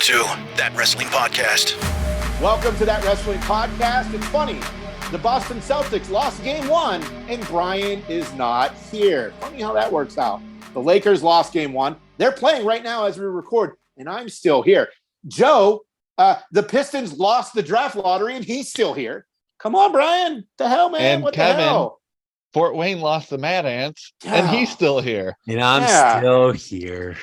to That Wrestling Podcast. Welcome to That Wrestling Podcast. It's funny, the Boston Celtics lost game 1, and Brian is not here. Funny how that works out. The Lakers lost game 1. They're playing right now as we record, and I'm still here. Joe, the Pistons lost the draft lottery, and he's still here. Come on, Brian. The hell, man? And what Kevin, the hell? Fort Wayne lost the Mad Ants, and he's still here. And I'm still here.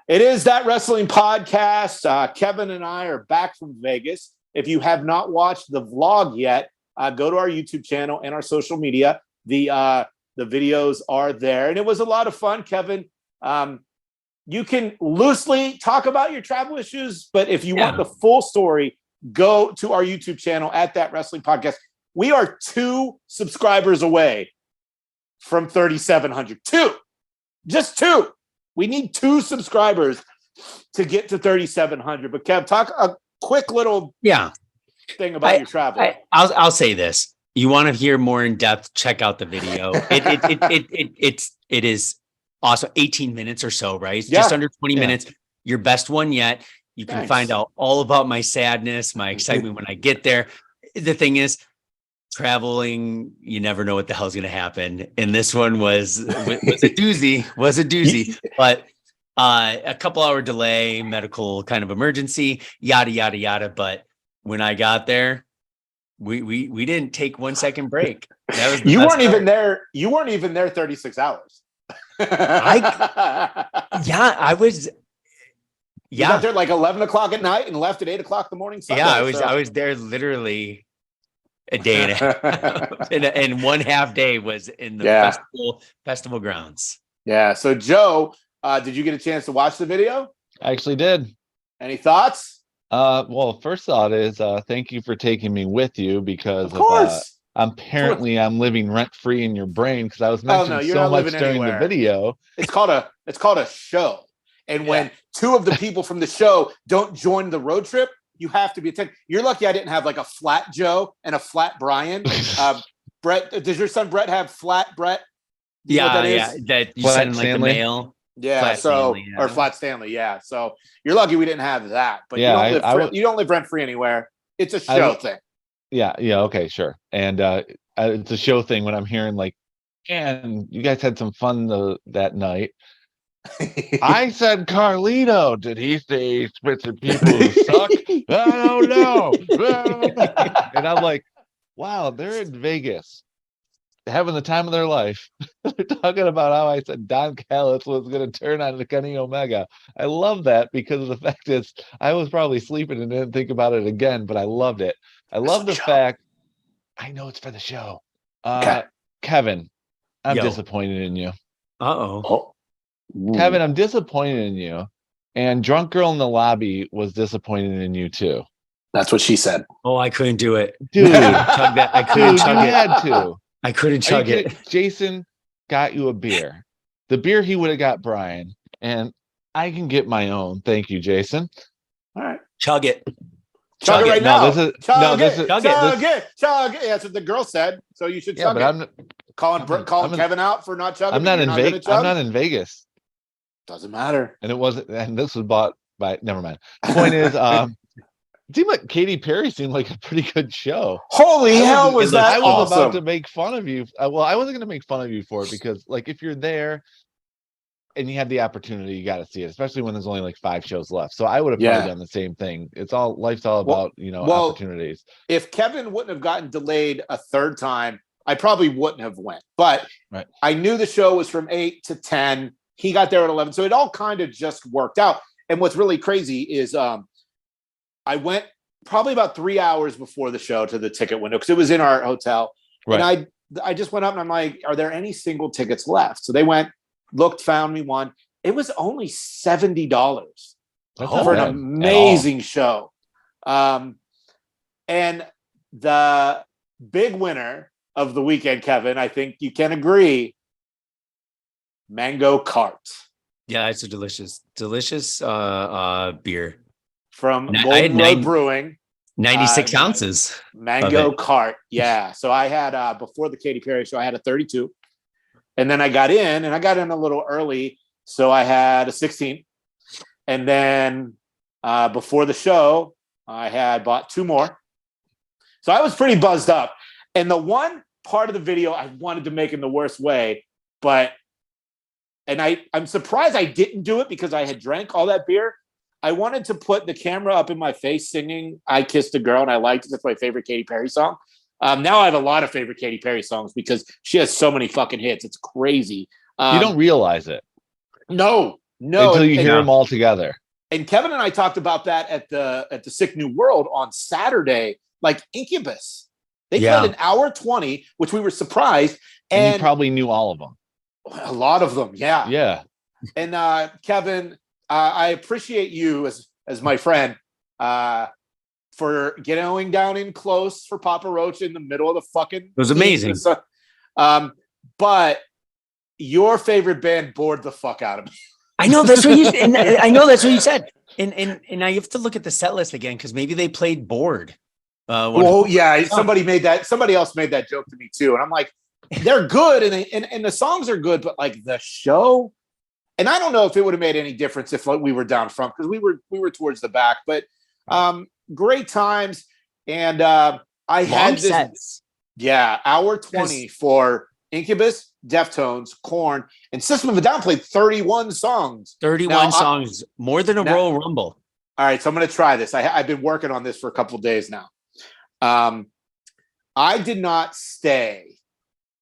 It is That Wrestling Podcast. Kevin and I are back from Vegas. If you have not watched the vlog yet, go to our YouTube channel and our social media. The videos are there, and it was a lot of fun, Kevin. You can loosely talk about your travel issues, but if you want the full story, go to our YouTube channel at That Wrestling Podcast. We are 2 subscribers away from 3,700. 2. Just 2. We need 2 subscribers to get to 3,700. But Kev, talk a quick little thing about your travel. I'll say this. You want to hear more in depth, check out the video. It is awesome. 18 minutes or so, right? Just under 20 minutes. Your best one yet. You can find out all about my sadness, my excitement when I get there. The thing is, traveling, you never know what the hell's going to happen. And this one was a doozy, but a couple hour delay, medical kind of emergency, yada, yada, yada. But when I got there, we didn't take 1 second break. That was you weren't even there. You weren't even there 36 hours. I was. You got there like 11 o'clock at night and left at 8 o'clock the morning. Sunday, I was there literally a day and a half, and 1/2 day was in the festival grounds. Yeah. So Joe, did you get a chance to watch the video? I actually did. Any thoughts? Well, first thought is thank you for taking me with you because of course. Apparently I'm living rent free in your brain because I was mentioned so much during the video. It's called a show. And when 2 of the people from the show don't join the road trip, you have to be attended. You're lucky I didn't have like a flat Joe and a flat Brian. Brett, does your son Brett have flat Brett? That you send in like the mail. Yeah, flat Stanley, or flat Stanley, yeah. So you're lucky we didn't have that. But you don't live rent free anywhere. It's a show thing. Yeah, okay, sure. And it's a show thing when I'm hearing like, and you guys had some fun that night. I said Carlito. Did he say Spitzer people who suck? I don't know. And I'm like, wow, they're in Vegas having the time of their life. They're talking about how I said Don Callis was going to turn on the Kenny Omega. I love that because of the fact is I was probably sleeping and didn't think about it again, but I loved it. I love the fact. I know it's for the show. Kevin, I'm disappointed in you. Uh-oh. Kevin, I'm disappointed in you. And Drunk Girl in the Lobby was disappointed in you too. That's what she said. Oh, I couldn't do it. Dude, I couldn't chug it. You had to. I couldn't chug it. Jason got you a beer. The beer he would have got Brian. And I can get my own. Thank you, Jason. All right. Chug it. Chug it right now. Chug it. That's what the girl said. So you should chug it. I'm calling Kevin out for not chugging. I'm not in Vegas. Doesn't matter. And it wasn't. And this was bought by. Never mind. The point is, it seemed like Katy Perry seemed like a pretty good show. Holy hell, was that I was awesome. about to make fun of you. Well, I wasn't going to make fun of you for it because, like, if you're there and you have the opportunity, you got to see it, especially when there's only like 5 shows left. So I would have probably done the same thing. Life's all about opportunities. If Kevin wouldn't have gotten delayed a 3rd time, I probably wouldn't have went. But I knew the show was from 8 to 10. He got there at 11. So it all kind of just worked out. And what's really crazy is I went probably about 3 hours before the show to the ticket window because it was in our hotel. Right. And I just went up and I'm like, are there any single tickets left? So they went, looked, found me one. It was only $70 for an amazing show. And the big winner of the weekend, Kevin, I think you can agree, Mango Cart. Yeah, it's a delicious beer. From Golden Road Brewing. 96 ounces. Mango Cart. Yeah. So I had, before the Katy Perry show, I had a 32. And then I got in a little early. So I had a 16. And then before the show, I had bought 2 more. So I was pretty buzzed up. And the one part of the video I wanted to make in the worst way, I'm surprised I didn't do it because I had drank all that beer. I wanted to put the camera up in my face singing I Kissed a Girl and I Liked It. That's my favorite Katy Perry song. Now I have a lot of favorite Katy Perry songs because she has so many fucking hits. It's crazy. You don't realize it. No. Until you hear them all together. And Kevin and I talked about that at the Sick New World on Saturday, like Incubus. They played an hour 20, which we were surprised. And you probably knew all of them. A lot of them, yeah. Yeah. And Kevin, I appreciate you as my friend for getting down in close for Papa Roach in the middle of the fucking. It was amazing. But your favorite band bored the fuck out of me. I know that's what you. I know that's what you said. And now you have to look at the set list again because maybe they played Bored. Somebody else made that joke to me too, and I'm like, they're good, and the songs are good, but like the show, and I don't know if it would have made any difference if we were down front because we were towards the back, but great times, and I had this sets. Hour 20 for Incubus, Deftones, Korn, and System of a Down played 31 songs. 31 songs, more than a Royal Rumble. All right, so I'm going to try this. I've been working on this for a couple of days now. I did not stay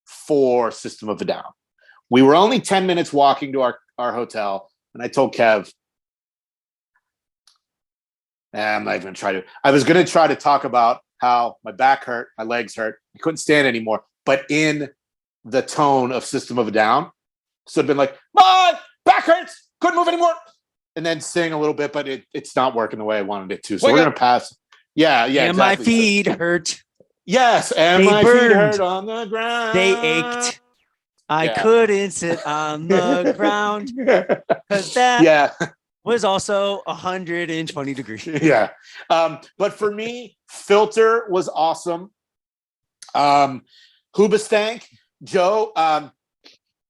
for System of a Down. We were only 10 minutes walking to our hotel, and I told Kev, I'm not even going to try to. I was going to try to talk about how my back hurt, my legs hurt, I couldn't stand anymore, but in the tone of System of a Down. So it'd been like, my back hurts, couldn't move anymore. And then sing a little bit, but it's not working the way I wanted it to. So we're going to pass. Yeah. And exactly. my feet hurt. Yes. And they my burned. feet hurt on the ground. They ached. I couldn't sit on the ground because that was also 120 degrees. Yeah. But for me, Filter was awesome. Hoobastank, Joe,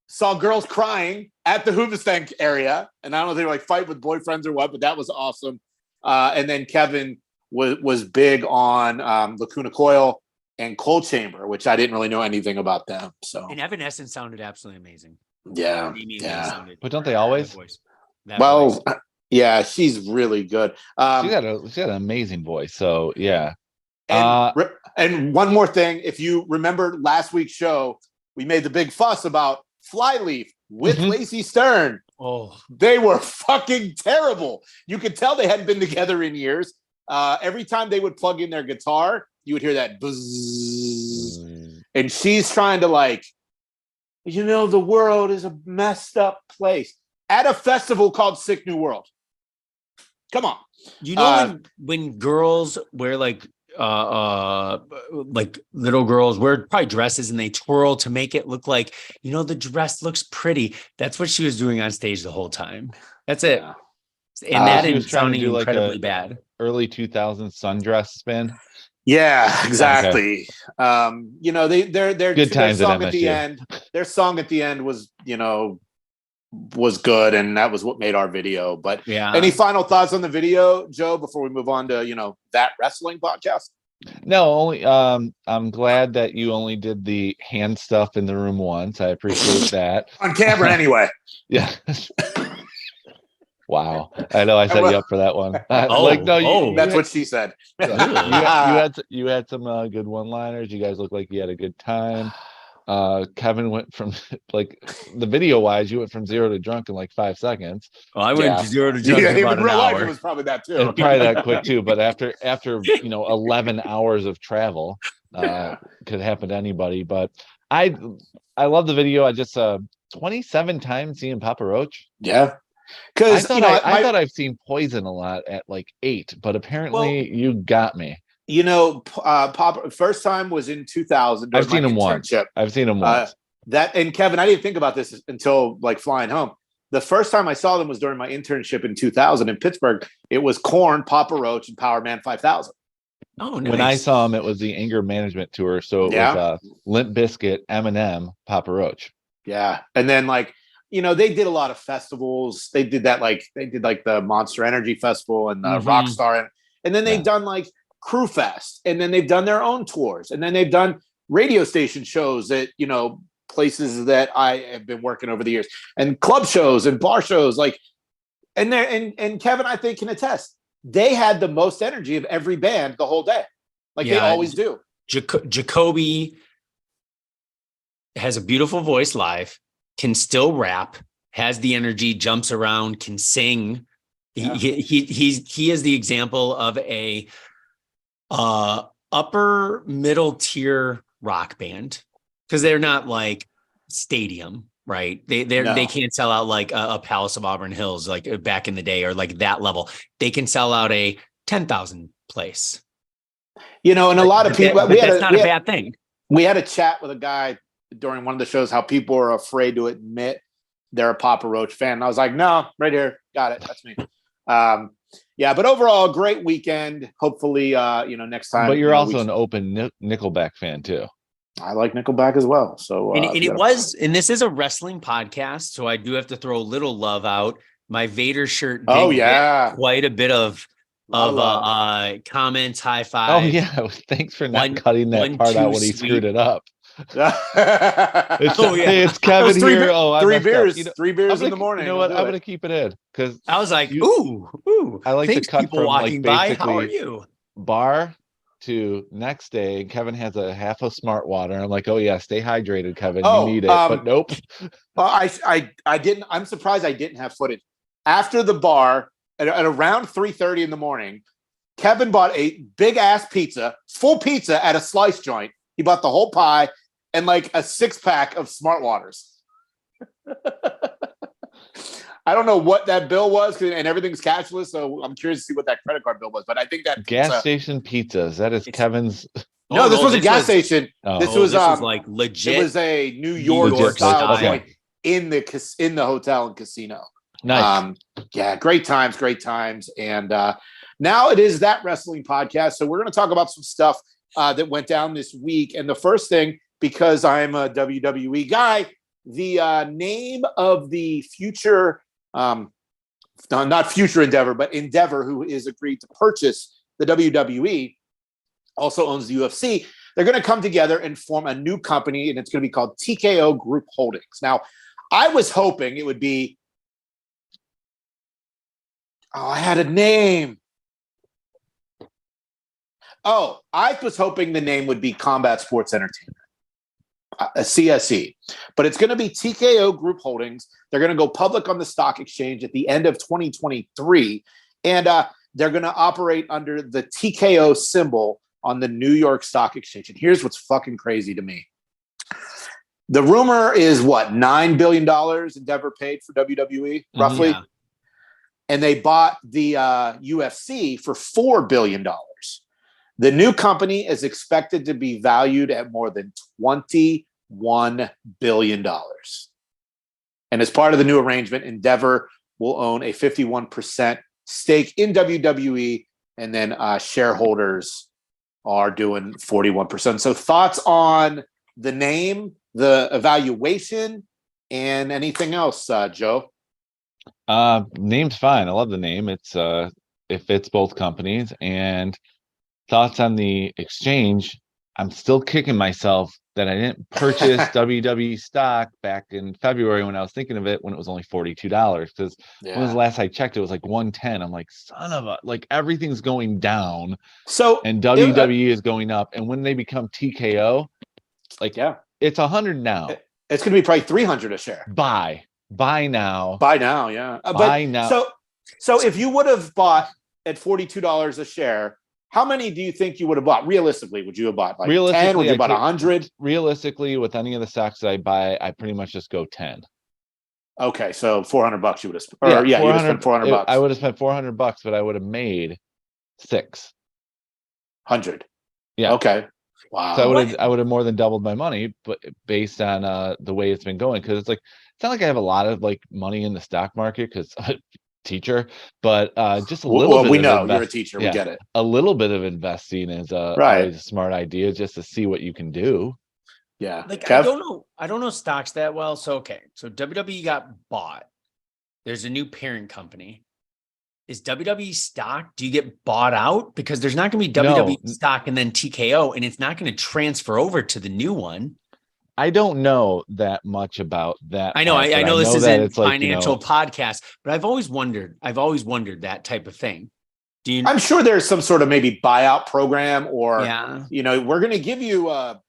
saw girls crying at the Hoobastank area. And I don't know if they were like fight with boyfriends or what, but that was awesome. And then Kevin was big on Lacuna Coil and Cold Chamber, which I didn't really know anything about them. So and Evanescence sounded absolutely amazing. Yeah. But don't they always? Voice. Yeah, she's really good. She got an amazing voice. So yeah. And one more thing, if you remember last week's show, we made the big fuss about Flyleaf with Lacey Stern. Oh, they were fucking terrible. You could tell they hadn't been together in years. Every time they would plug in their guitar, you would hear that buzz. And she's trying to the world is a messed up place at a festival called Sick New World. Come on. You know when girls wear like little girls wear probably dresses and they twirl to make it look like, the dress looks pretty. That's what she was doing on stage the whole time. That's it. And that is sounding incredibly bad. Early 2000s sundress spin. Yeah, exactly. Okay. Their good times song at the end. Their song at the end was good, and that was what made our video. But any final thoughts on the video, Joe, before we move on to that wrestling podcast? No, only I'm glad that you only did the hand stuff in the room once. I appreciate that. On camera anyway. Yeah. Wow. I know I set you up for that one. That's what she said. you had some good one-liners. You guys look like you had a good time. Kevin went from the video wise, you went from 0 to drunk in 5 seconds. Well, I went 0 to drunk in about an hour. Life, it was probably that too. Probably that quick too. But after 11 hours of travel, could happen to anybody. But I love the video. I just 27 times seeing Papa Roach. Yeah. Because I thought I've seen Poison a lot at 8, but apparently you got me. Papa first time was in 2000. I've seen him once. And Kevin, I didn't think about this until flying home. The first time I saw them was during my internship in 2000 in Pittsburgh. It was Korn, Papa Roach, and Power Man 5000. Oh, nice. When I saw him, it was the Anger Management Tour. So it was Limp Bizkit, Eminem, Papa Roach. Yeah. And then they did a lot of festivals. They did the Monster Energy Festival and the Rockstar, and then they've done like Crew Fest, and then they've done their own tours, and then they've done radio station shows at places that I have been working over the years, and club shows and bar shows, like, and Kevin, I think, can attest, they had the most energy of every band the whole day, like they always do. Jacoby has a beautiful voice live, can still rap, has the energy, jumps around, can sing. Yeah. He is the example of a upper middle tier rock band, because they're not like stadium, right? They can't sell out like a Palace of Auburn Hills like back in the day, or like that level. They can sell out a 10,000 place. And a lot of people. That's not a bad thing. We had a chat with a guy during one of the shows how people are afraid to admit they're a Papa Roach fan. And I was like, no, right here, got it. That's me. But overall, great weekend. Hopefully, next time. But you're also an open Nickelback fan too. I like Nickelback as well. So, and this is a wrestling podcast, so I do have to throw a little love out. My Vader shirt. Quite a bit of comments, high five. Oh yeah, thanks for not cutting that part out when he screwed it up. It's Kevin here. Three beers in the morning. You know what? I'm gonna keep it in because I was like, ooh. I like to cut people from walking by. How are you? Bar to next day. And Kevin has a half of Smart Water. I'm like, oh yeah, stay hydrated, Kevin. You need it. But nope. I didn't. I'm surprised I didn't have footage after the bar at around 3:30 in the morning. Kevin bought a big ass pizza, full pizza at a slice joint. He bought the whole pie and like a 6-pack of Smart Waters. I don't know what that bill was, and everything's cashless, so I'm curious to see what that credit card bill was. But I think that gas station pizzas. That is Kevin's. No, this was a gas station. This was like legit. It was a New York style joint in the hotel and casino. Nice. Great times. And now it is That Wrestling Podcast. So we're going to talk about some stuff that went down this week. And the first thing, because I'm a WWE guy, the name of the future, not future Endeavor, but Endeavor, who is agreed to purchase the WWE, also owns the UFC. They're going to come together and form a new company, and it's going to be called TKO Group Holdings. Now, I was hoping it would be, I had a name. I was hoping the name would be Combat Sports Entertainment, a CSE, but it's going to be TKO Group Holdings. They're going to go public on the stock exchange at the end of 2023, and they're going to operate under the TKO symbol on the New York Stock Exchange. And here's what's fucking crazy to me. The rumor is $9 billion Endeavor paid for WWE, roughly. Yeah. And they bought the UFC for $4 billion. The new company is expected to be valued at more than $21 billion. And as part of the new arrangement, Endeavor will own a 51% stake in WWE, and then shareholders are doing 41%. So thoughts on the name, the evaluation, and anything else, Joe? Name's fine. I love the name. It fits both companies. And thoughts on the exchange, I'm still kicking myself that I didn't purchase WWE stock back in February when I was thinking of it, when it was only $42. Because when was the last I checked, it was like $110. I'm like, son of a, like everything's going down. So and WWE is going up. And when they become TKO, it's 100 now. It's going to be probably 300 a share. Buy now. Buy now, yeah. Buy now. So if you would have bought at $42 a share, how many do you think you would have bought? Realistically, would you have bought like 10? Would you have bought 100? Realistically, with any of the stocks that I buy, I pretty much just go 10. Okay, so $400 you would have spent. You would have spent $400. I would have spent $400, but I would have made $600. Yeah. Okay. Wow. So I would have more than doubled my money, but based on the way it's been going, because it's not like I have a lot of like money in the stock market because teacher, but just a little bit. We know you're a teacher. We get it. A little bit of investing is always a smart idea, just to see what you can do. Yeah. Like, Kev? I don't know stocks that well. So, okay. So WWE got bought. There's a new parent company. Is WWE stock? Do you get bought out? Because there's not going to be WWE No. stock and then TKO, and it's not going to transfer over to the new one. I don't know that much about that. I know, part, I but know this that isn't it's like, financial podcast, but I've always wondered that type of thing. Do you? I'm sure there's some sort of maybe buyout program, or Yeah. we're going to give you a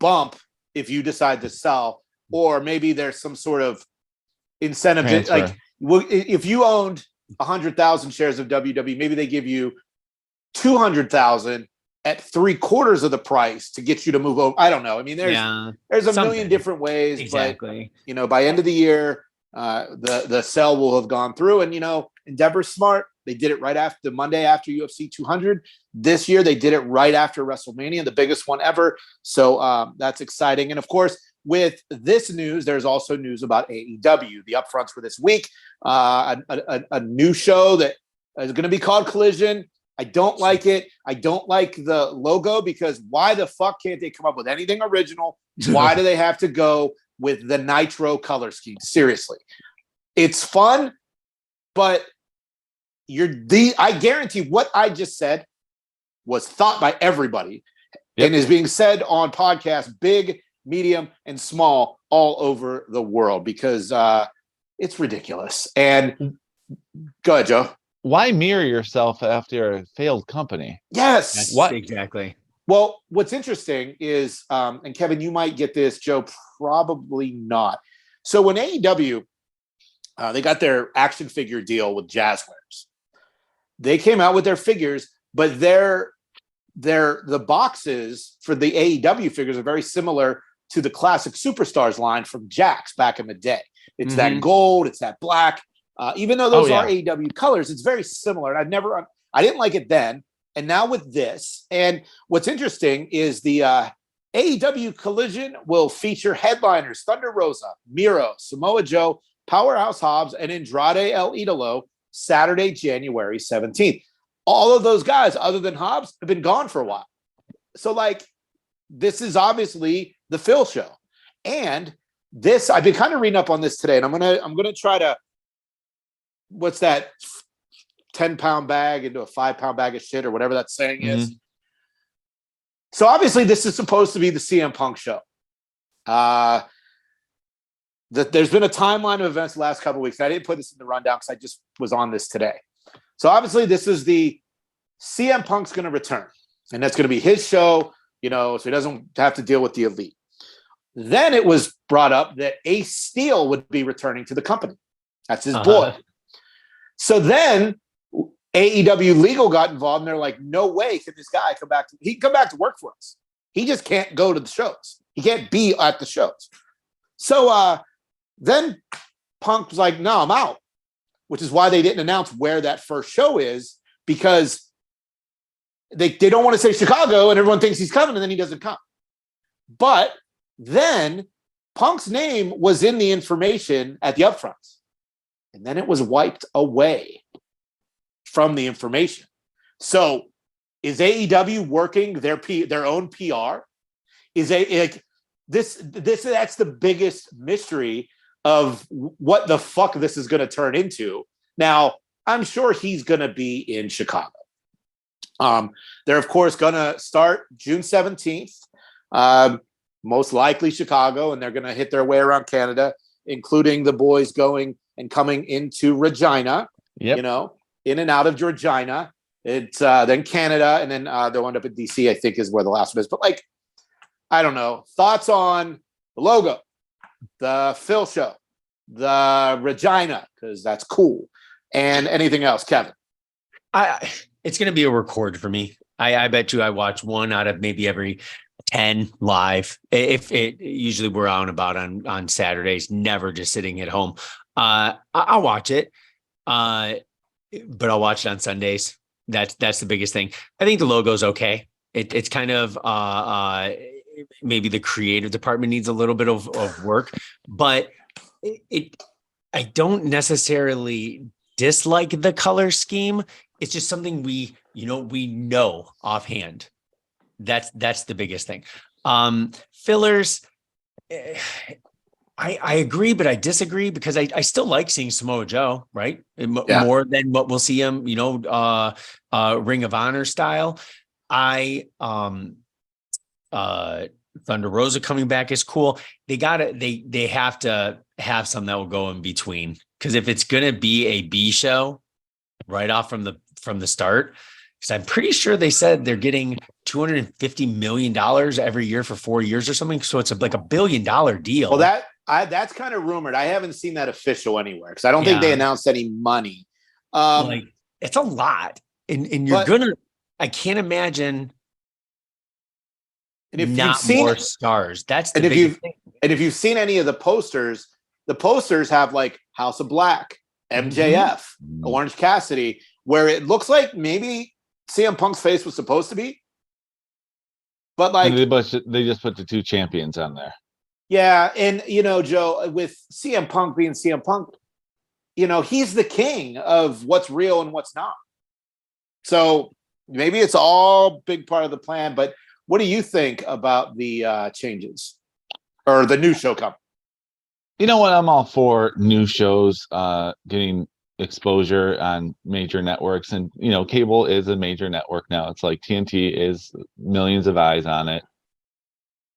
bump if you decide to sell, or maybe there's some sort of incentive Transfer. like if you owned 100,000 shares of WWE, maybe they give you 200,000 at 3/4 of the price to get you to move over. I don't know. I mean, there's a million different ways, exactly. But by end of the year, the sell will have gone through, and Endeavor's smart. They did it right after the Monday after UFC 200. This year, they did it right after WrestleMania, the biggest one ever. So that's exciting. And of course, with this news, there's also news about AEW. The upfronts for this week, a new show that is going to be called Collision. I don't like it. I don't like the logo, because why the fuck can't they come up with anything original? Why do they have to go with the Nitro color scheme? Seriously. It's fun, but I guarantee what I just said was thought by everybody and is being said on podcasts, big, medium, and small, all over the world, because it's ridiculous. And go ahead, Joe. Why mirror yourself after a failed company? Yes. What? Exactly. Well, what's interesting is, and Kevin, you might get this, Joe, probably not. So when AEW, they got their action figure deal with Jazzwares. They came out with their figures, but the boxes for the AEW figures are very similar to the classic Superstars line from Jax back in the day. It's that gold, it's that black. Even though those are AEW colors, it's very similar. And I didn't like it then. And now with this, and what's interesting is the AEW Collision will feature headliners Thunder Rosa, Miro, Samoa Joe, Powerhouse Hobbs, and Andrade El Idolo, Saturday, January 17th. All of those guys, other than Hobbs, have been gone for a while. So, this is obviously the Phil show. And this, I've been kind of reading up on this today, and I'm gonna try to, what's that 10-pound bag into a 5-pound bag of shit, or whatever that saying is. So obviously this is supposed to be the CM Punk show. There's been a timeline of events the last couple of weeks. I didn't put this in the rundown because I just was on this today. So obviously this is the CM Punk's going to return, and that's going to be his show, so he doesn't have to deal with the Elite. Then it was brought up that Ace Steel would be returning to the company. That's his boy. So then AEW Legal got involved, and they're like, no way can this guy come back. He can come back to work for us. He just can't go to the shows. He can't be at the shows. So then Punk was like, no, I'm out, which is why they didn't announce where that first show is, because they don't want to say Chicago, and everyone thinks he's coming, and then he doesn't come. But then Punk's name was in the information at the upfronts, and then it was wiped away from the information. So is AEW working their own PR? Is that's the biggest mystery of what the fuck this is going to turn into. Now, I'm sure he's going to be in Chicago. They're of course going to start June 17th, most likely Chicago, and they're going to hit their way around Canada, including the boys going and coming into Regina, in and out of Georgina. It's then Canada, and then they'll end up in DC, I think is where the last one is. But I don't know. Thoughts on the logo, the Phil show, the Regina, because that's cool, and anything else, Kevin? It's going to be a record for me. I bet you I watch one out of maybe every 10 live. If it usually we're out and about on Saturdays, never just sitting at home. I'll watch it, but I'll watch it on Sundays. That's the biggest thing. I think the logo's okay. It's kind of maybe the creative department needs a little bit of work, but I don't necessarily dislike the color scheme. It's just something we know offhand. That's the biggest thing. Fillers. I agree, but I disagree because I still like seeing Samoa Joe, right? More than what we'll see him, Ring of Honor style. Thunder Rosa coming back is cool. They have to have something that will go in between. Because if it's gonna be a B show right off from the start, because I'm pretty sure they said they're getting $250 million every year for 4 years or something. So it's like $1 billion deal. Well, that's kind of rumored. I haven't seen that official anywhere because I don't think they announced any money. It's a lot, and you're I can't imagine. And if not you've seen more stars, that's the biggest thing. And if you've seen any of the posters have like House of Black, MJF, Orange Cassidy, where it looks like maybe CM Punk's face was supposed to be, but like they just put the 2 champions on there. Yeah, and Joe, with CM Punk being CM Punk, he's the king of what's real and what's not. So maybe it's all big part of the plan, but what do you think about the changes or the new show coming? You know what? I'm all for new shows getting exposure on major networks. And, cable is a major network now. It's like TNT is millions of eyes on it.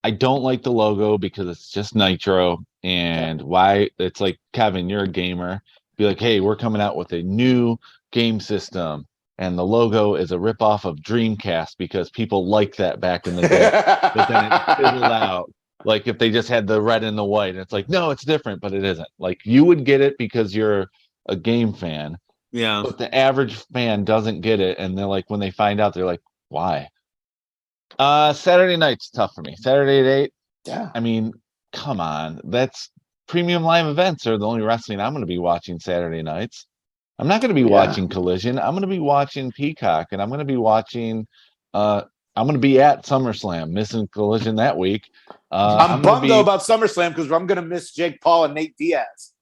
I don't like the logo because it's just Nitro. And why? It's like, Kevin, you're a gamer. Be like, hey, we're coming out with a new game system. And the logo is a ripoff of Dreamcast because people liked that back in the day. But then it fizzled out. Like if they just had the red and the white. It's like, no, it's different, but it isn't. Like you would get it because you're a game fan. Yeah. But the average fan doesn't get it. And they're like, when they find out, they're like, why? Saturday night's tough for me. Saturday at 8. Yeah. I mean, come on. That's premium live events are the only wrestling I'm going to be watching Saturday nights. I'm not going to be watching Collision. I'm going to be watching Peacock, and I'm going to be watching. I'm going to be at SummerSlam, missing Collision that week. I'm bummed though about SummerSlam because I'm going to miss Jake Paul and Nate Diaz.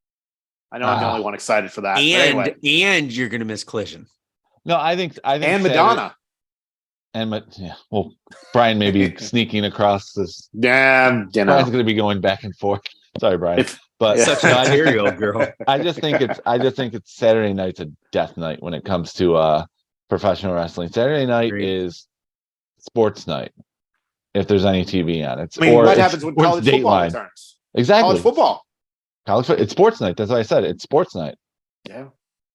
I know I'm the only one excited for that. And you're going to miss Collision. No, I think and Madonna. Well, Brian may be sneaking across this. Yeah, Brian's going to be going back and forth. Sorry, Brian. But such a material girl. I just think it's Saturday night's a death night when it comes to professional wrestling. Saturday night is sports night. If there's any TV on it, what happens when college football returns? Exactly, college football. It's sports night. That's what I said. It's sports night. Yeah,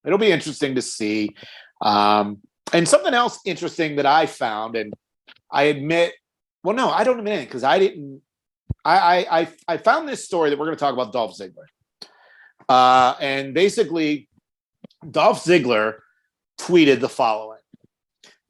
it'll be interesting to see. And something else interesting that I found, and I admit, well, no, I don't admit it because I didn't. I found this story that we're going to talk about Dolph Ziggler. And basically, Dolph Ziggler tweeted the following: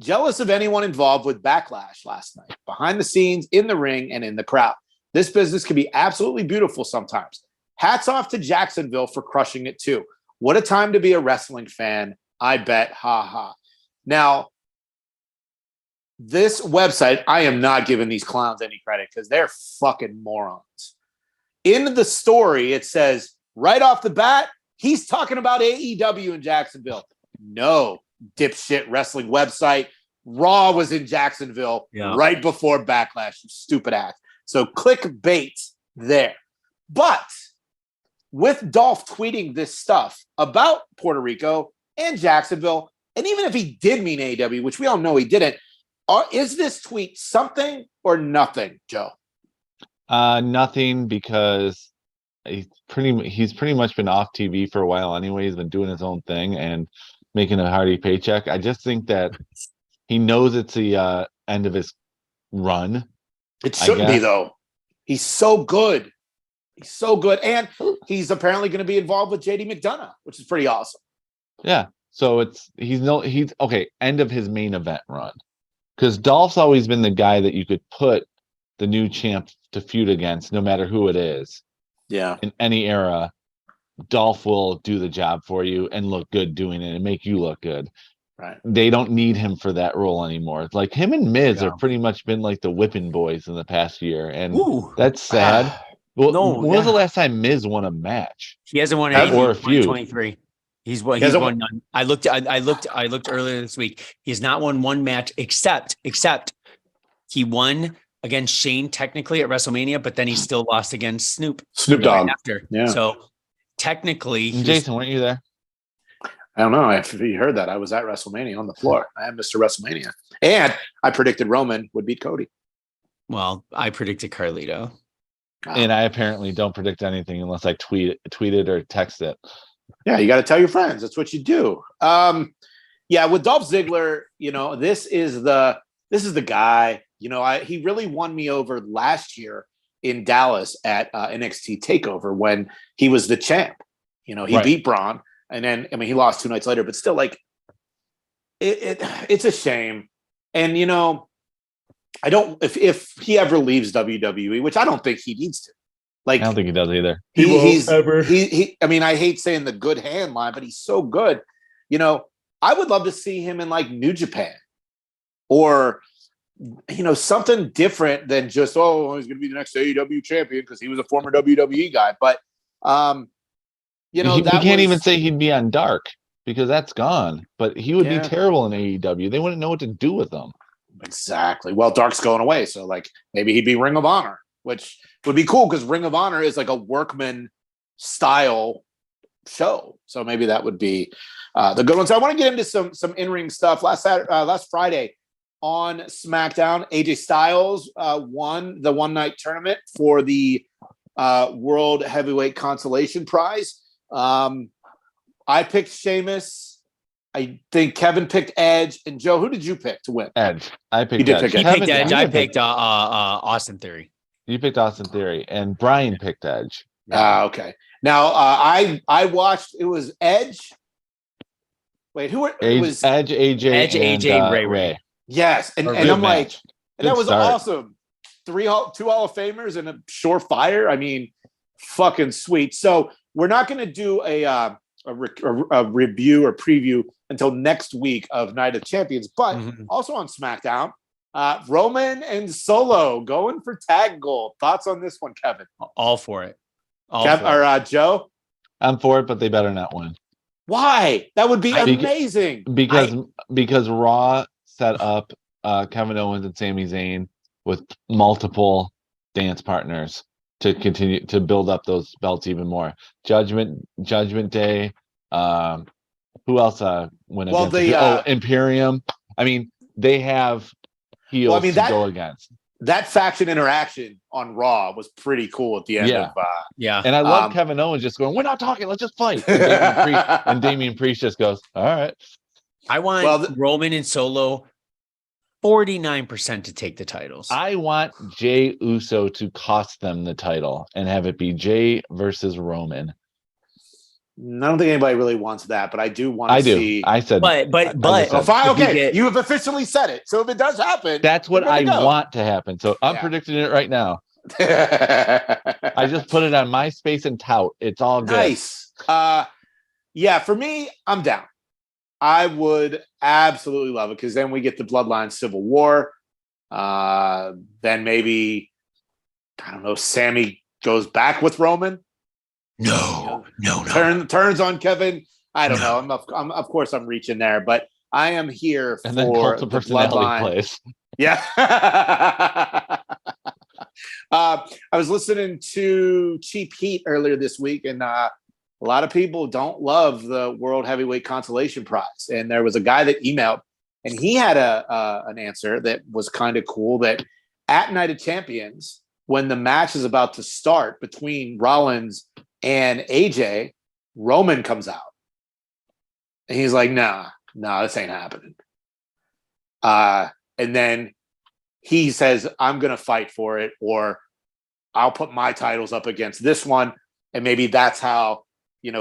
jealous of anyone involved with Backlash last night, behind the scenes, in the ring, and in the crowd. This business can be absolutely beautiful sometimes. Hats off to Jacksonville for crushing it too. What a time to be a wrestling fan. I bet. Ha ha. Now, this website, I am not giving these clowns any credit because they're fucking morons. In the story, it says right off the bat, he's talking about AEW in Jacksonville. No, dipshit wrestling website. Raw was in Jacksonville right before Backlash, you stupid ass. So clickbait there. But with Dolph tweeting this stuff about Puerto Rico and Jacksonville, and even if he did mean AEW, which we all know he didn't, is this tweet something or nothing, Joe? Nothing, because he's pretty much been off TV for a while anyway. He's been doing his own thing and making a hearty paycheck. I just think that he knows it's the end of his run. It shouldn't be, though. He's so good. He's so good. And he's apparently going to be involved with JD McDonough, which is pretty awesome. Yeah. So he's okay, end of his main event run. Because Dolph's always been the guy that you could put the new champ to feud against, no matter who it is. Yeah. In any era, Dolph will do the job for you and look good doing it and make you look good. Right. They don't need him for that role anymore. Like him and Miz are pretty much been like the whipping boys in the past year. And that's sad. Well, when was the last time Miz won a match? He hasn't won anything or in a feud. 2023. He's won none. I looked earlier this week. He has not won one match except he won against Shane technically at WrestleMania, but then he still lost against Snoop Dogg after. Yeah. So technically, Jason, weren't you there? I don't know if you heard that. I was at WrestleMania on the floor. I am Mr. WrestleMania. And I predicted Roman would beat Cody. Well, I predicted Carlito. And I apparently don't predict anything unless I tweet it or text it. Yeah, you got to tell your friends. That's what you do. Yeah, with Dolph Ziggler, this is the guy. He really won me over last year in Dallas at NXT Takeover when he was the champ. He beat Braun. And then, he lost 2 nights later, but still, like, it's a shame. And, I don't, if he ever leaves WWE, which I don't think he needs to. Like, I don't think he does either. I hate saying the good hand line, but he's so good. I would love to see him in like New Japan or, something different than just, he's going to be the next AEW champion because he was a former WWE guy. But, he can't even say he'd be on Dark because that's gone, but he would be terrible in AEW. They wouldn't know what to do with him. Exactly. Well, Dark's going away. So like maybe he'd be Ring of Honor, which would be cool because Ring of Honor is like a workman style show. So maybe that would be the good one. So I want to get into some in-ring stuff. Last Friday on SmackDown, AJ Styles won the one-night tournament for the World Heavyweight Consolation Prize. I picked Sheamus. I think Kevin picked Edge. And Joe, who did you pick to win? Edge. I picked you did Edge. Pick Edge. He picked Edge. I picked Austin Theory. You picked Austin Theory, and Brian picked Edge. Okay. Now I watched. It was Edge. Wait, it was Edge, AJ, Ray. Yes, and I'm like, and that was awesome. Two Hall of Famers and a surefire. Fucking sweet. So we're not going to do a review or preview until next week of Night of Champions, but also on SmackDown, Roman and Solo going for tag gold. Thoughts on this one, Kevin? All for it. Joe? I'm for it, but they better not win. Why? That would be amazing. Because Raw set up Kevin Owens and Sami Zayn with multiple dance partners to continue to build up those belts even more. Judgment Day. Who else went against? Imperium. They have heels to go against. That faction interaction on Raw was pretty cool at the end of And I love Kevin Owens just going, we're not talking, let's just fight. And Damian Priest just goes, all right. I want Roman and Solo 49% to take the titles. I want Jey Uso to cost them the title and have it be Jey versus Roman. I don't think anybody really wants that, but I do want to see. I said, okay, you have officially said it. So if it does happen, that's what I want to happen. So I'm predicting it right now. I just put it on MySpace and tout. It's all good. Nice. For me, I'm down. I would absolutely love it because then we get the Bloodline Civil War. Then maybe, I don't know, Sammy goes back with Roman. No. Turns on Kevin. I don't know. I'm of course I'm reaching there, but I am here and for the Bloodline. Place. Yeah. I was listening to Cheap Heat earlier this week, and a lot of people don't love the World Heavyweight Consolation Prize. And there was a guy that emailed, and he had an answer that was kind of cool. That at Night of Champions, when the match is about to start between Rollins and AJ, Roman comes out. And he's like, nah, this ain't happening. And then he says, I'm going to fight for it, or I'll put my titles up against this one. And maybe that's how,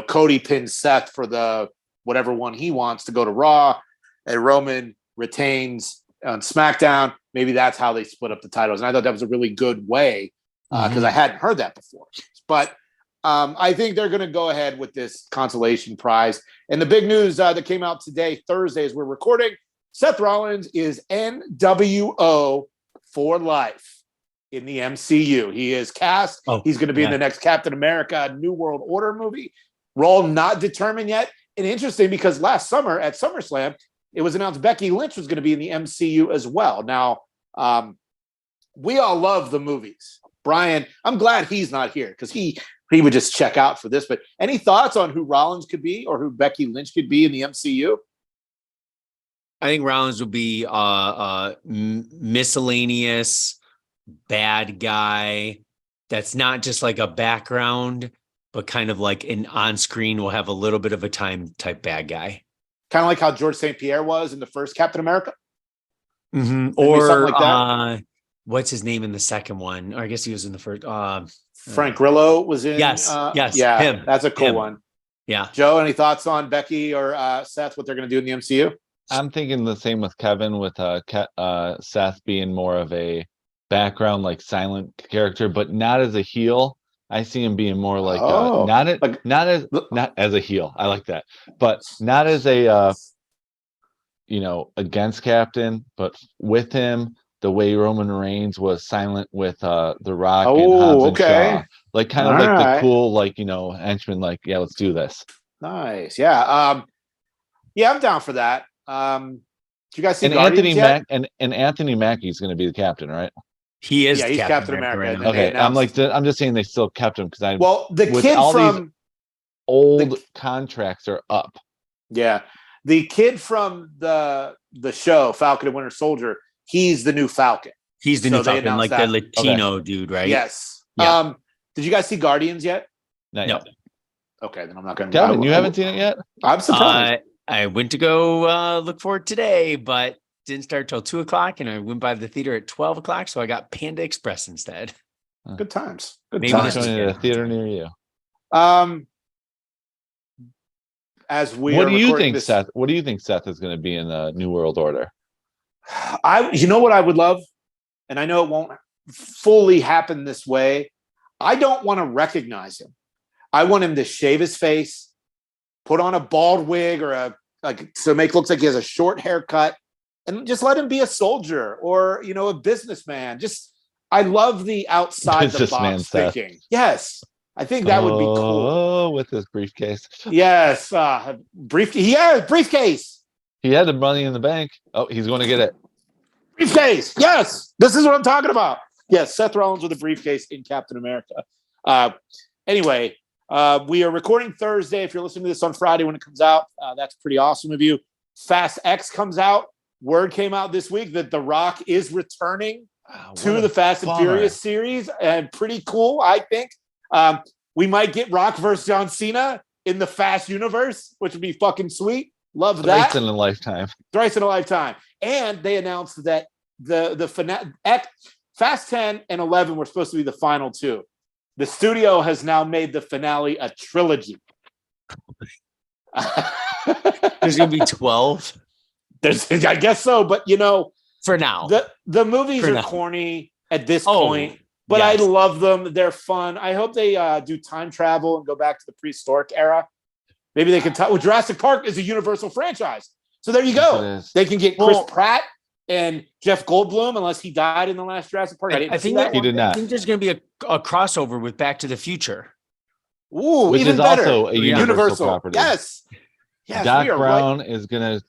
Cody pins Seth for the whatever one he wants to go to Raw, and Roman retains on SmackDown. Maybe that's how they split up the titles. And I thought that was a really good way because I hadn't heard that before. But I think they're going to go ahead with this consolation prize. And the big news that came out today, Thursday, as we're recording, Seth Rollins is NWO for life in the MCU. He is cast. He's going to be in the next Captain America New World Order movie. Role not determined yet. And interesting because last summer at SummerSlam, it was announced Becky Lynch was going to be in the MCU as well. Now, we all love the movies. Brian, I'm glad he's not here because he would just check out for this. But any thoughts on who Rollins could be or who Becky Lynch could be in the MCU? I think Rollins would be miscellaneous bad guy that's not just like a background, but kind of like an on-screen will have a little bit of a time type bad guy. Kind of like how George St. Pierre was in the first Captain America? Mm-hmm. Or like that. What's his name in the second one? Or I guess he was in the first. Frank Grillo was in. Yes. Yeah, him. That's a cool one. Yeah. Joe, any thoughts on Becky or Seth, what they're going to do in the MCU? I'm thinking the same with Kevin, with Seth being more of a background, like silent character, but not as a heel. I see him being more like not as a heel. I like that, but not as a against Captain, but with him the way Roman Reigns was silent with The Rock and Hobbs and Shaw, like kind of like the cool henchman. Like, yeah, let's do this. Nice, yeah, yeah, I'm down for that. Do you guys see Anthony Mack and Anthony Mackie's going to be the captain, right? He is. Yeah, he's Captain America. Right. Okay, I'm just saying they still kept him because the kid from these old contracts are up. Yeah, the kid from the show Falcon and Winter Soldier, he's the new Falcon. He's the new Falcon, like the Latino dude, right? Yes. Yeah. Did you guys see Guardians yet? Not yet. Okay, then I'm not going to. Kevin, you haven't seen it yet? I'm surprised. I went to go look for it today, but didn't start till 2:00, and I went by the theater at 12:00, so I got Panda Express instead. Good times. Maybe this is a theater near you. As we what do you think, Seth? What do you think Seth is going to be in the New World Order? You know what I would love, and I know it won't fully happen this way. I don't want to recognize him. I want him to shave his face, put on a bald wig so make it looks like he has a short haircut, and just let him be a soldier or a businessman. I love the outside the box thinking. Yes, I think that would be cool. Oh, with his briefcase. Yes, briefcase. Yeah, briefcase. He had the money in the bank. Oh, he's going to get it. Briefcase. Yes, this is what I'm talking about. Yes, Seth Rollins with a briefcase in Captain America. Anyway. We are recording Thursday. If you're listening to this on Friday when it comes out, that's pretty awesome of you. Fast X comes out. Word came out this week that The Rock is returning to the Fast and Furious series, and pretty cool, I think. We might get Rock versus John Cena in the Fast universe, which would be fucking sweet. Love that. Thrice in a lifetime. Thrice in a lifetime. And they announced that the Fast 10 and 11 were supposed to be the final two. The studio has now made the finale a trilogy. There's going to be 12. I guess so, but for now, the movies are corny at this point, but yes. I love them. They're fun. I hope they do time travel and go back to the prehistoric era. Maybe they can. Jurassic Park is a Universal franchise, so there you go. They can get Chris Pratt and Jeff Goldblum, unless he died in the last Jurassic Park. I think he did not. I think there's going to be a crossover with Back to the Future. Ooh, which even is better. Also a Universal property. Yes. Doc Brown is going to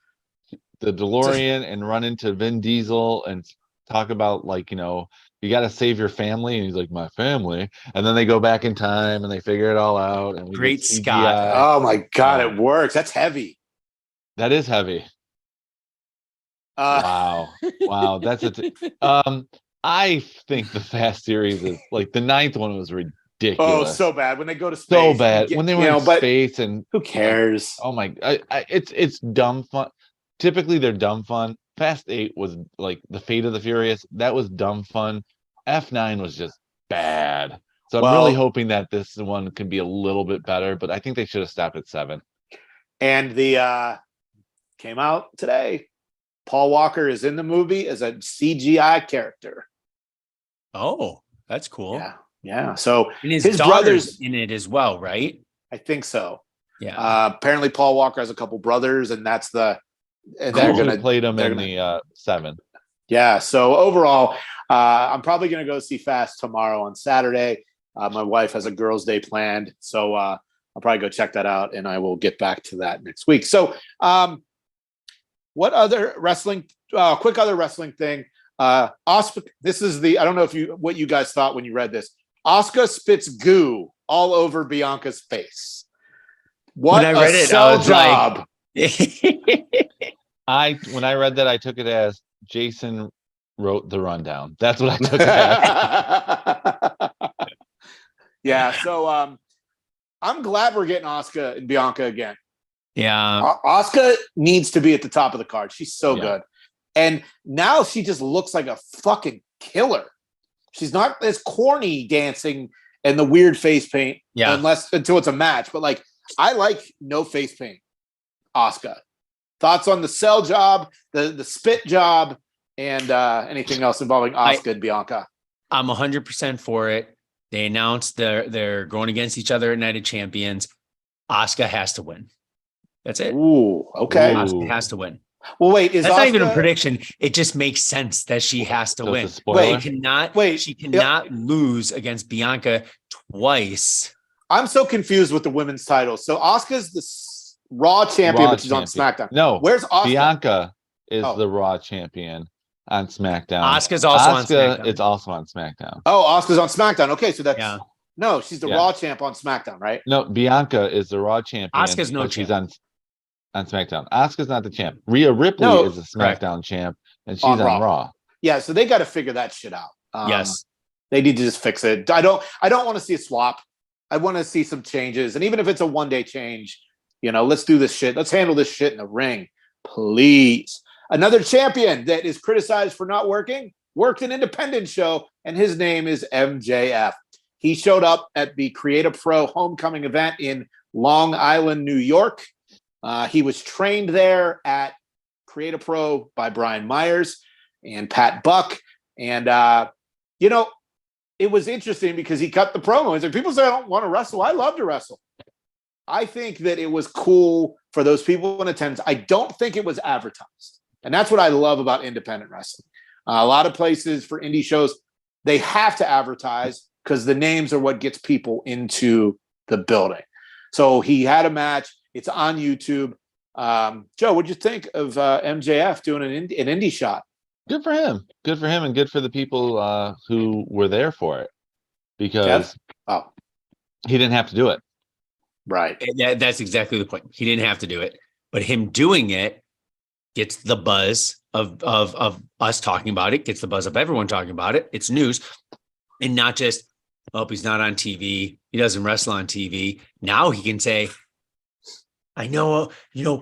the DeLorean and run into Vin Diesel and talk about you got to save your family, and he's like, my family, and then they go back in time and they figure it all out. And Great Scott! Oh my God, it works. That's heavy. That is heavy. Wow, that's I think the Fast series is the 9th one was ridiculous. Oh, so bad when they go to space. So bad when they were in space, and who cares? Oh my, it's dumb fun. Typically, they're dumb fun. Fast 8 was like the Fate of the Furious. That was dumb fun. F9 was just bad. So I'm really hoping that this one can be a little bit better. But I think they should have stopped at 7. And the came out today. Paul Walker is in the movie as a CGI character. Oh, that's cool. Yeah. So and his brother's in it as well, right? I think so. Yeah. Apparently, Paul Walker has a couple brothers, and that's the. And they're going to play them in the 7. Yeah. So overall, I'm probably going to go see Fast tomorrow on Saturday. My wife has a girls' day planned, so I'll probably go check that out, and I will get back to that next week. So. What other wrestling? Quick other wrestling thing. Asuka, this is I don't know what you guys thought when you read this. Asuka spits goo all over Bianca's face. What when I read it, I was job. When I read that, I took it as Jason wrote the rundown. That's what I took it as. Yeah, so I'm glad we're getting Asuka and Bianca again. Yeah. Asuka needs to be at the top of the card. She's so good. And now she just looks like a fucking killer. She's not as corny dancing and the weird face paint until it's a match. But like, I like no face paint. Asuka. Thoughts on the cell job, the spit job, and anything else involving Asuka and Bianca? I'm 100% for it. They announced they're going against each other at Night of Champions. Asuka has to win. That's it. Ooh, okay. Asuka has to win. Well, wait, that's not even a prediction. It just makes sense that she has to win. She cannot lose against Bianca twice. I'm so confused with the women's titles. So Asuka's the Raw champion, but she's on SmackDown. No, where's Asuka? Bianca is the Raw champion on SmackDown. Asuka's also on SmackDown. It's also on SmackDown. Oh, Asuka's on SmackDown. Okay, so that's no, she's the Raw champ on SmackDown, right? No, Bianca is the Raw champion. Asuka's no champ. She's on SmackDown. Asuka's not the champ. Rhea Ripley is the SmackDown champ, and she's on Raw. Yeah, so they got to figure that shit out. Yes, they need to just fix it. I don't want to see a swap. I want to see some changes, and even if it's a one-day change, let's do this shit. Let's handle this shit in the ring, please. Another champion that is criticized for not worked an independent show, and his name is MJF. He showed up at the Create a Pro homecoming event in Long Island, New York. He was trained there at Create a Pro by Brian Myers and Pat Buck. And, it was interesting because he cut the promo. He's like, people say I don't want to wrestle. I love to wrestle. I think that it was cool for those people in attendance. I don't think it was advertised. And that's what I love about independent wrestling. A lot of places for indie shows, they have to advertise because the names are what gets people into the building. So he had a match. It's on YouTube. Joe, what'd you think of MJF doing an indie shot? Good for him. Good for him, and good for the people who were there for it, because he didn't have to do it. Right. That's exactly the point. He didn't have to do it, but him doing it gets the buzz of us talking about it, gets the buzz of everyone talking about it. It's news, and not just, he's not on TV. He doesn't wrestle on TV. Now he can say, I know,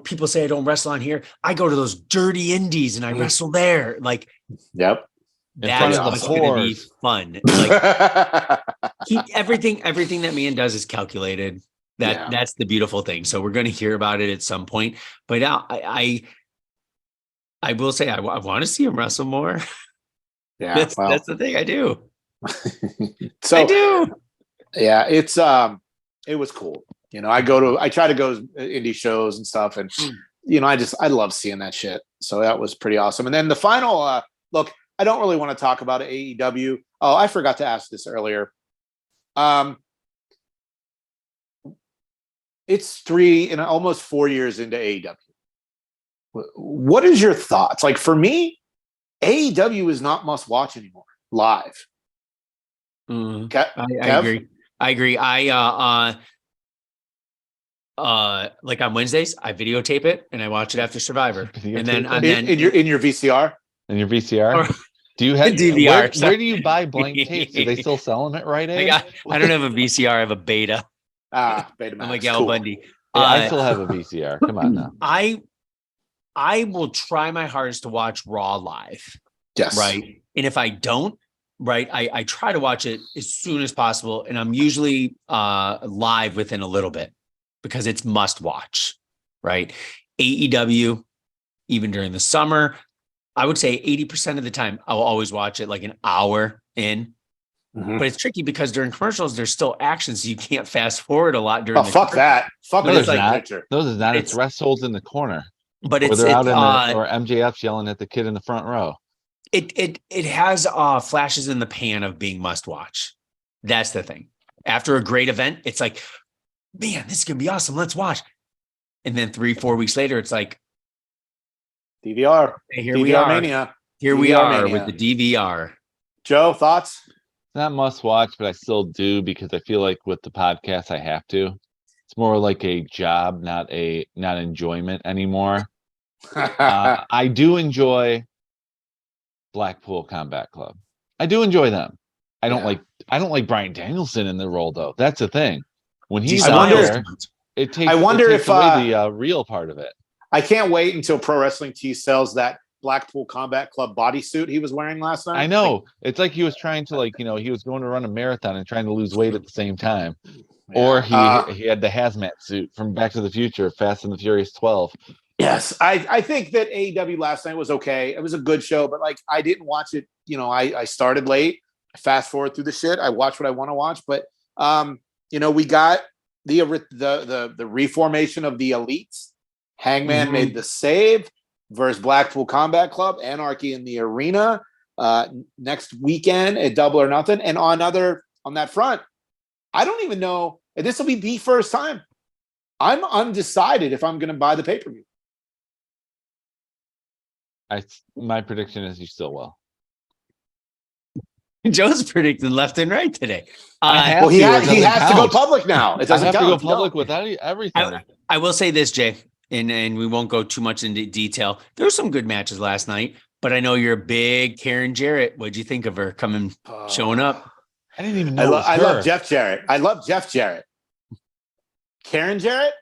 people say I don't wrestle on here. I go to those dirty indies and I wrestle there. Like, yep. That's what's going to be fun. Like, everything that man does is calculated. That's the beautiful thing. So we're going to hear about it at some point. But I will say I want to see him wrestle more. Yeah, that's the ththing I do. So I do. Yeah, it was cool. I try to go to indie shows and stuff, and I love seeing that shit. So that was pretty awesome. And then the final look, I don't really want to talk about AEW. Oh, I forgot to ask this earlier. It's almost 4 years into AEW. What is your thoughts? Like, for me, AEW is not must watch anymore live. I agree. Like on Wednesdays, I videotape it and I watch it after Survivor. And then in your VCR? In your VCR? Do you have DVR? Where do you buy blank tapes? Are they still selling it right now? I don't have a VCR, I have a Beta. Beta. I'm like Al Bundy. Yeah, I still have a VCR. Come on now. I will try my hardest to watch Raw live. Yes. Right. And if I don't, right, I try to watch it as soon as possible. And I'm usually live within a little bit because it's must watch. Right. AEW, even during the summer, I would say 80% of the time, I'll always watch it like an hour in. Mm-hmm. But it's tricky because during commercials, there's still action, so you can't fast forward a lot during. Fuck that! Fuck those like Those is not. It's wrestles in the corner. But or MJF's yelling at the kid in the front row. It has flashes in the pan of being must watch. That's the thing. After a great event, it's like, man, this is gonna be awesome. Let's watch. And then 3-4 weeks later, it's like DVR. Hey, here DVR we are. Mania. Here we DVR are mania. with the DVR. Joe, thoughts? Not must watch, but I still do because I feel like with the podcast I have to. It's more like a job, not enjoyment anymore. I do enjoy Blackpool Combat Club. I do enjoy them. I don't like Bryan Danielson in the role though. That's the thing. When he's out there, it takes away the real part of it. I can't wait until Pro Wrestling Tees sells that Blackpool Combat Club bodysuit he was wearing last night. I know. It's like he was trying to he was going to run a marathon and trying to lose weight at the same time. Yeah. Or he had the hazmat suit from Back to the Future, Fast and the Furious 12. Yes. I think that AEW last night was okay. It was a good show, but I didn't watch it. I started late. I fast forward through the shit. I watch what I want to watch, but we got the reformation of the Elites. Hangman made the save versus Blackpool Combat Club, Anarchy in the Arena next weekend at Double or Nothing. And on that front, I don't even know. This will be the first time. I'm undecided if I'm going to buy the pay-per-view. My prediction is you still will. Joe's predicting left and right today. He has to go public now. It doesn't have count. to go public with everything. I will say this, Jay, and we won't go too much into detail. There were some good matches last night, but I know you're a big Karen Jarrett. What'd you think of her showing up? I didn't even know. I love Jeff Jarrett. Karen Jarrett?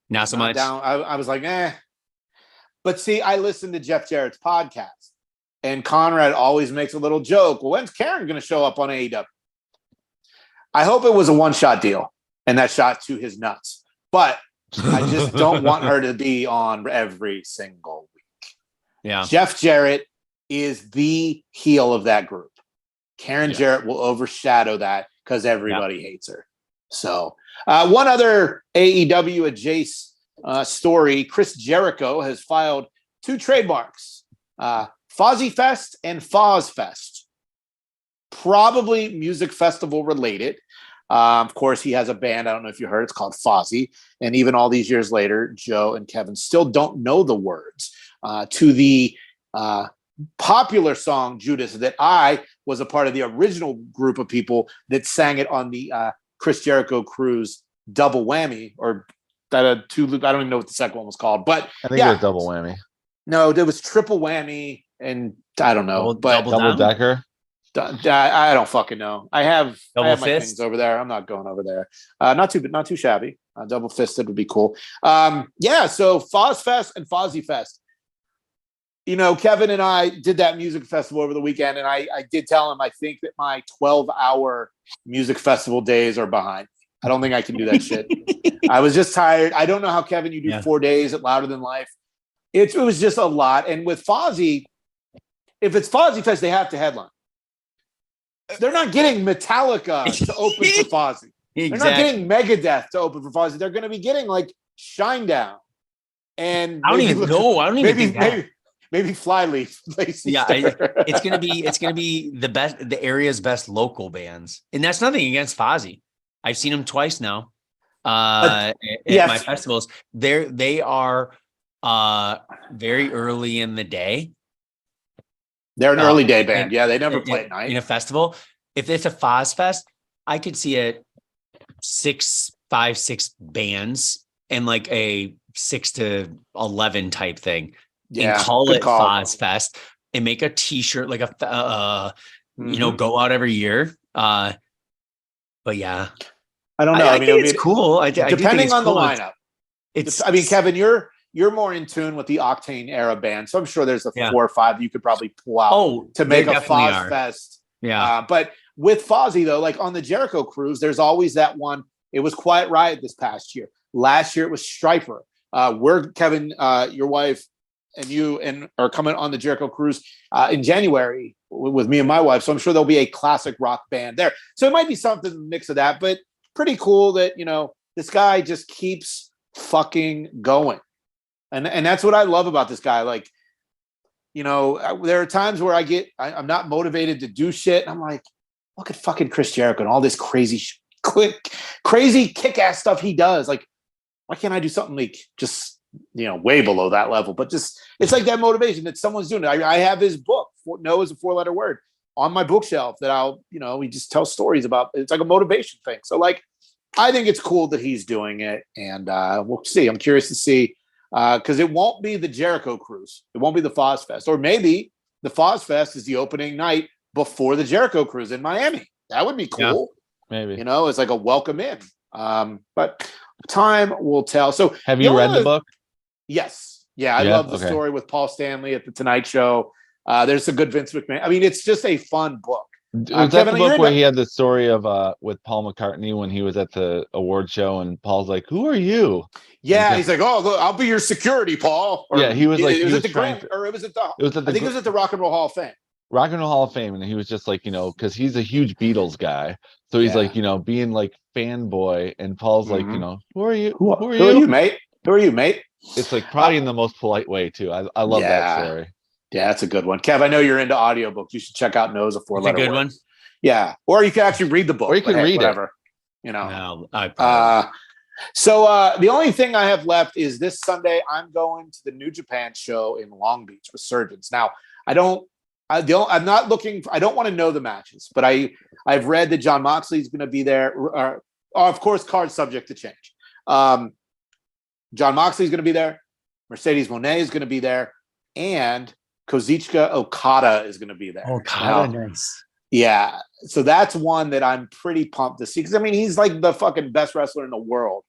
Not so much. I was like, eh. But see, I listened to Jeff Jarrett's podcast, and Conrad always makes a little joke. Well, when's Karen going to show up on AEW? I hope it was a one-shot deal, and that shot to his nuts. But I just don't want her to be on every single week. Yeah. Jeff Jarrett is the heel of that group. Karen Jarrett will overshadow that because everybody hates her. So one other AEW adjacent story, Chris Jericho has filed 2 trademarks, Fozzy Fest and Foz Fest, probably music festival related. Of course, he has a band. I don't know if you heard. It's called Fozzy. And even all these years later, Joe and Kevin still don't know the words to the popular song Judas that I was a part of the original group of people that sang it on the Chris Jericho cruise double whammy, or that two loop. I don't even know what the second one was called, but I think it was double whammy. No, there was triple whammy, and I don't know, double decker. I don't fucking know. I have my fist things over there. I'm not going over there. Not too shabby. Double fisted would be cool. So Foz Fest and Fozzy Fest. Kevin and I did that music festival over the weekend, and I did tell him I think that my 12-hour music festival days are behind. I don't think I can do that shit. I was just tired. I don't know how, Kevin, you do 4 days at Louder Than Life. It was just a lot. And with Fozzy, if it's Fozzy Fest, they have to headline. They're not getting Metallica to open for Fozzy. Exactly. They're not getting Megadeth to open for Fozzy. They're going to be getting Shinedown. And I don't even know. I don't even think that. Maybe Flyleaf. It's gonna be the area's best local bands, and that's nothing against Fozzy. I've seen them twice now at my festivals. They are very early in the day. They're an early day band. They never play at night in a festival. If it's a Foz Fest, I could see it 6 bands and like a 6 to 11 type thing. And call it Foz Fest and make a t-shirt like a go out every year. But yeah, I don't know. I think it's cool. Depending on cool. the lineup. Kevin, you're more in tune with the Octane era band, so I'm sure there's 4 or 5 you could probably pull out to make a Foz Fest. Yeah. But with Fozzy though, like on the Jericho cruise, there's always that one. It was Quiet Riot this past year. Last year it was Striper. We're Kevin, your wife and you are coming on the Jericho cruise in January with me and my wife. So I'm sure there'll be a classic rock band there. So it might be something mix of that, but pretty cool that, this guy just keeps fucking going. And that's what I love about this guy. Like, there are times where I'm not motivated to do shit. And I'm like, look at fucking Chris Jericho and all this crazy kick-ass stuff he does. Like, why can't I do something like just way below that level. But just it's like that motivation that someone's doing it. I have his book. No is a 4-letter word on my bookshelf that I'll we just tell stories about. It's like a motivation thing. So like I think it's cool that he's doing it, and we'll see. I'm curious to see because it won't be the Jericho Cruise. It won't be the Foz Fest, or maybe the Foz Fest is the opening night before the Jericho Cruise in Miami. That would be cool. Yeah, maybe it's like a welcome in. But time will tell. So have you read the book? Yes. Yeah, I love the story with Paul Stanley at the Tonight Show. There's a good Vince McMahon. I mean, it's just a fun book. Was that Kevin, the book where he had the story of with Paul McCartney when he was at the award show and Paul's like, "Who are you?" Yeah, he's like, "Oh, look, I'll be your security, Paul." Or, yeah, he was like, it was at the Grand, or it was at the. I think it was at the Rock and Roll Hall of Fame. Rock and Roll Hall of Fame, and he was just like, because he's a huge Beatles guy, so he's like, being like fanboy, and Paul's like, who are you? Who are you, mate? Who are you, mate? It's like probably in the most polite way too. I love that story. Yeah, that's a good one. Kev, I know you're into audiobooks. You should check out No's a 4-letter word. One. Yeah. Or you can actually read the book. Or you can read whatever. No, so the only thing I have left is this Sunday, I'm going to the New Japan show in Long Beach, Resurgence. Now, I'm not looking, I don't want to know the matches, but I've read that John Moxley is going to be there. Of course, card subject to change. John Moxley is going to be there. Mercedes Moné is going to be there. And Kazuchika Okada is going to be there. Nice. Yeah. So that's one that I'm pretty pumped to see. Because, I mean, he's like the fucking best wrestler in the world.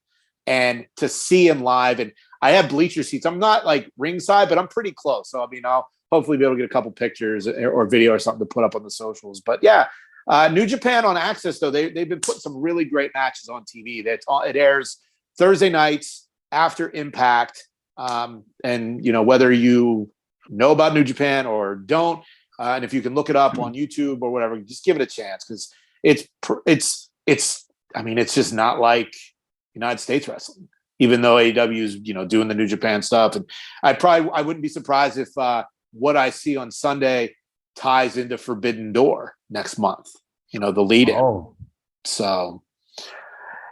And to see him live, and I have bleacher seats. I'm not like ringside, but I'm pretty close. So, I mean, I'll hopefully be able to get a couple pictures or video or something to put up on the socials. But yeah, New Japan on Access, though, they've been putting some really great matches on TV. It airs Thursday nights after Impact. And, whether you know about New Japan or don't, and if you can look it up on YouTube or whatever, just give it a chance, because it's just not like United States wrestling, even though AEW is doing the New Japan stuff. And I wouldn't be surprised if what I see on Sunday ties into Forbidden Door next month, the lead in. So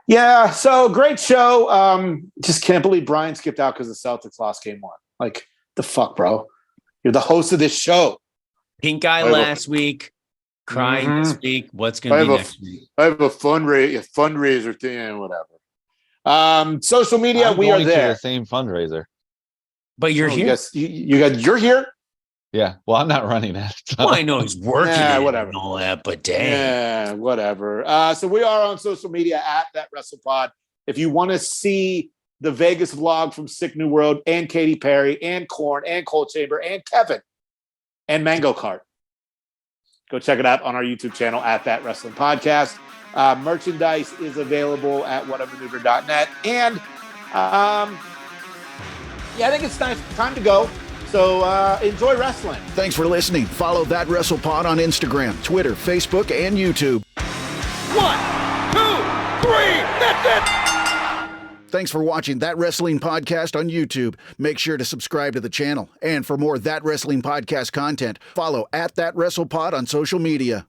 yeah, so great show. Just can't believe Brian skipped out because the Celtics lost game 1. Like, the fuck, bro? You're the host of this show. Pink eye last week, crying this week. What's going to be next week? I have a fundraiser thing, whatever. Social media, we are there. The same fundraiser. But you're here. Yes, you're here. Yeah. Well, I'm not running it. So. Well, I know he's working. Yeah, whatever. And all that, but dang. Yeah, whatever. So we are on social media at thatwrestlepod. If you want to see the Vegas vlog from Sick New World and Katy Perry and Korn and Cold Chamber and Kevin and Mango Cart, go check it out on our YouTube channel at That Wrestling Podcast. Merchandise is available at whatevermaneuver.net. And I think it's time to go. So enjoy wrestling. Thanks for listening. Follow That WrestlePod on Instagram, Twitter, Facebook, and YouTube. 1, 2, 3, that's it! Thanks for watching That Wrestling Podcast on YouTube. Make sure to subscribe to the channel. And for more That Wrestling Podcast content, follow at That WrestlePod on social media.